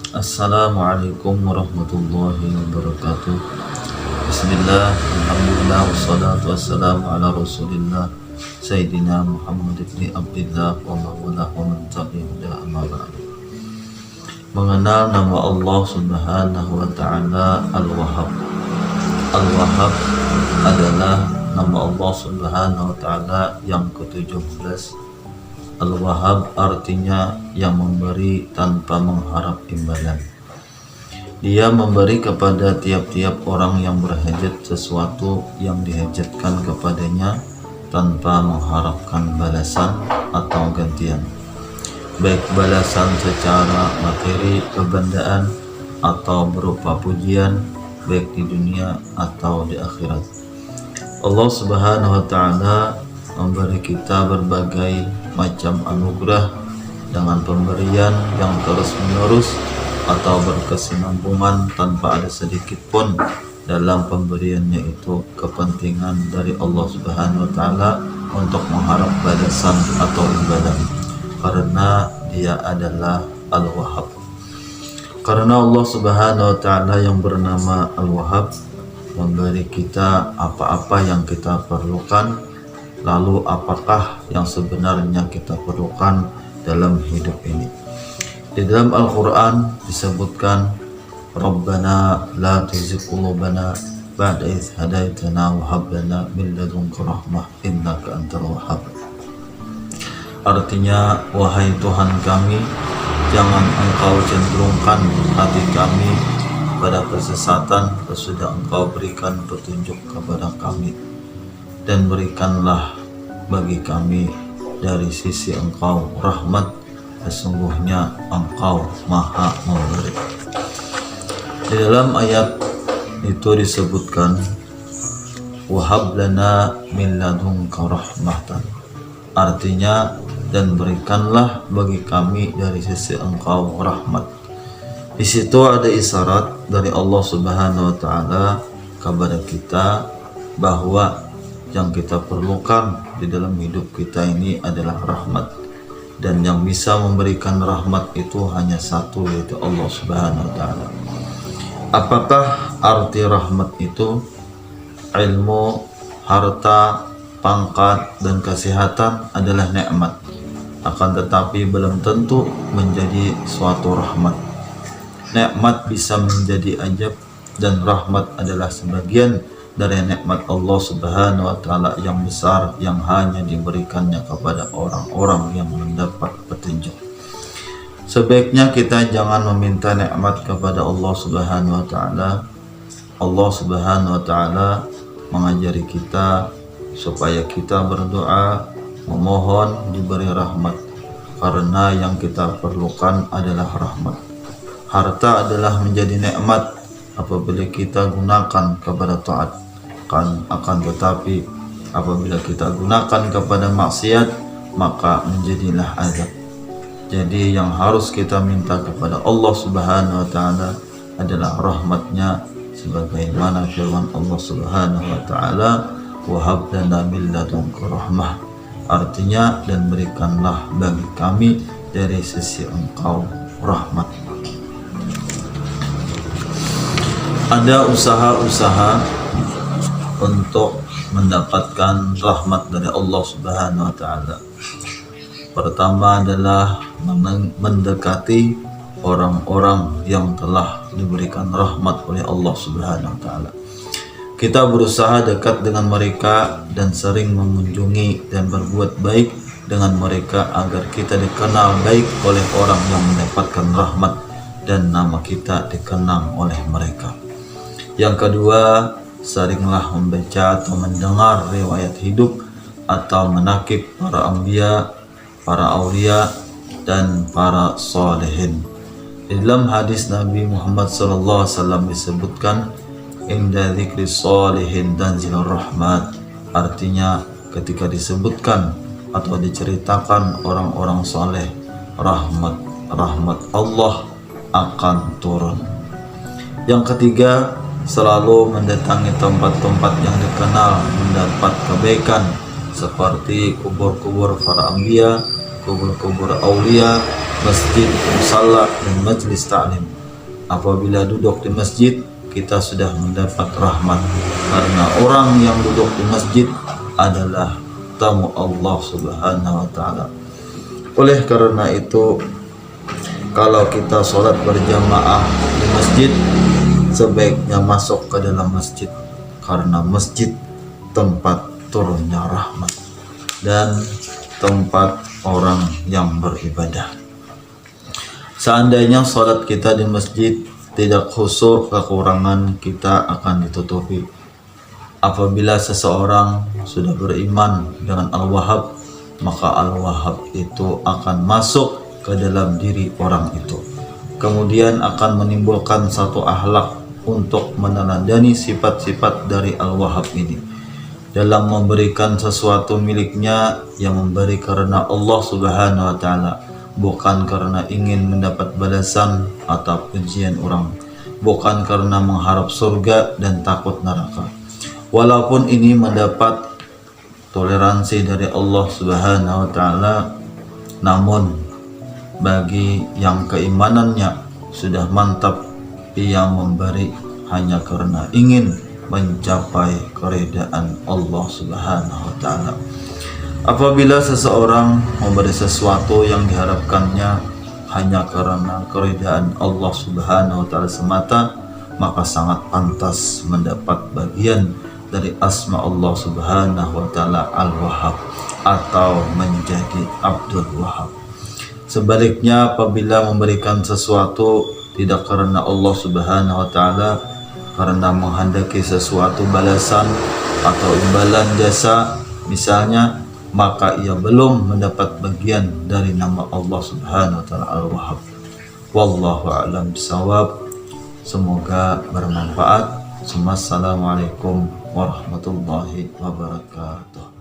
Assalamualaikum warahmatullahi wabarakatuh. Bismillah, alhamdulillah, wassalatu wassalamu ala rasulillah Sayyidina Muhammad ibn Abdillah wa ma'walah wa man tabi'udah amma ba'du. Mengenal nama Allah subhanahu wa ta'ala Al-Wahhab. Al-Wahhab adalah nama Allah subhanahu wa ta'ala yang ke-17. Al-Wahhab artinya yang memberi tanpa mengharap imbalan. Dia memberi kepada tiap-tiap orang yang berhajat sesuatu yang dihajatkan kepadanya tanpa mengharapkan balasan atau gantian, baik balasan secara materi, kebendaan, atau berupa pujian, baik di dunia atau di akhirat. Allah subhanahu wa ta'ala memberi kita berbagai macam anugerah dengan pemberian yang terus menerus atau berkesinambungan tanpa ada sedikit pun dalam pemberiannya itu kepentingan dari Allah subhanahu wa ta'ala untuk mengharap balasan atau imbalan, karena dia adalah Al-Wahhab. Karena Allah subhanahu wa ta'ala yang bernama Al-Wahhab memberi kita apa-apa yang kita perlukan. Lalu apakah yang sebenarnya kita perlukan dalam hidup ini? Di dalam Al-Quran disebutkan, Rabbana la tuzigh qulubana ba'da idh hadaitana wa hab lana min ladunka rahmah innaka antal wahhab. Artinya, wahai Tuhan kami, jangan Engkau cenderungkan hati kami pada kesesatan sesudah Engkau berikan petunjuk kepada kami, dan berikanlah bagi kami dari sisi Engkau rahmat, sesungguhnya Engkau maha memberi. Di dalam ayat itu disebutkan, wahab lana min ladunka rahmatan, artinya dan berikanlah bagi kami dari sisi Engkau rahmat. Di situ ada isyarat dari Allah subhanahu wa ta'ala kepada kita bahwa yang kita perlukan di dalam hidup kita ini adalah rahmat, dan yang bisa memberikan rahmat itu hanya satu, yaitu Allah subhanahu wa ta'ala. Apakah arti rahmat itu? Ilmu, harta, pangkat, dan kesehatan adalah nikmat, akan tetapi belum tentu menjadi suatu rahmat. Nikmat bisa menjadi ajab, dan rahmat adalah sebagian dari nikmat Allah subhanahu wa ta'ala yang besar yang hanya diberikannya kepada orang-orang yang mendapat petunjuk. Sebaiknya kita jangan meminta nikmat kepada Allah subhanahu wa ta'ala. Allah subhanahu wa ta'ala mengajari kita supaya kita berdoa memohon diberi rahmat, karena yang kita perlukan adalah rahmat. Harta adalah menjadi nikmat apabila kita gunakan kepada taat, akan tetapi apabila kita gunakan kepada maksiat maka menjadilah azab. Jadi yang harus kita minta kepada Allah subhanahu wa ta'ala adalah rahmatnya, sebagaimana firman Allah subhanahu wa ta'ala, wahab lana min ladunka rahmah, artinya dan berikanlah bagi kami dari sisi Engkau rahmat. Ada usaha-usaha untuk mendapatkan rahmat dari Allah subhanahu wa ta'ala. Pertama adalah mendekati orang-orang yang telah diberikan rahmat oleh Allah subhanahu wa ta'ala. Kita berusaha dekat dengan mereka dan sering mengunjungi dan berbuat baik dengan mereka agar kita dikenal baik oleh orang yang mendapatkan rahmat dan nama kita dikenang oleh mereka. Yang kedua, seringlah membaca atau mendengar riwayat hidup atau menakib para anbiya, para aulia, dan para salihin. Di dalam hadis Nabi Muhammad SAW disebutkan, inda dzikri salihin tanzilur rahmat, artinya ketika disebutkan atau diceritakan orang-orang saleh, rahmat Allah akan turun. Yang ketiga, selalu mendatangi tempat-tempat yang dikenal mendapat kebaikan, seperti kubur-kubur para anbiya, kubur-kubur aulia, masjid, musalla, dan majlis ta'lim. apabila duduk di masjid kita sudah mendapat rahmat, karena orang yang duduk di masjid adalah tamu Allah Subhanahu wa taala. Oleh karena itu, kalau kita sholat berjamaah di masjid, sebaiknya masuk ke dalam masjid, karena masjid tempat turunnya rahmat dan tempat orang yang beribadah. Seandainya sholat kita di masjid tidak khusyuk, kekurangan kita akan ditutupi. Apabila seseorang sudah beriman dengan Al-Wahhab, maka Al-Wahhab itu akan masuk ke dalam diri orang itu, kemudian akan menimbulkan satu akhlak untuk meneladani sifat-sifat dari Al-Wahhab ini. Dalam memberikan sesuatu miliknya, yang memberi karena Allah Subhanahu wa taala, bukan karena ingin mendapat balasan atau pujian orang, bukan karena mengharap surga dan takut neraka. Walaupun ini mendapat toleransi dari Allah Subhanahu wa taala, namun bagi yang keimanannya sudah mantap, ia memberi hanya karena ingin mencapai keridaan Allah Subhanahu wa taala. Apabila seseorang memberi sesuatu yang diharapkannya hanya karena keridaan Allah Subhanahu wa taala semata, maka sangat pantas mendapat bagian dari asma Allah Subhanahu wa taala Al-Wahhab, atau menjadi Abdul Wahhab. Sebaliknya, apabila memberikan sesuatu tidak karena Allah Subhanahu wa taala, karena menghendaki sesuatu balasan atau imbalan jasa misalnya, maka ia belum mendapat bagian dari nama Allah Subhanahu wa taala Al-Wahhab. Wallahu a'lam bishawab. Semoga bermanfaat. Assalamualaikum warahmatullahi wabarakatuh.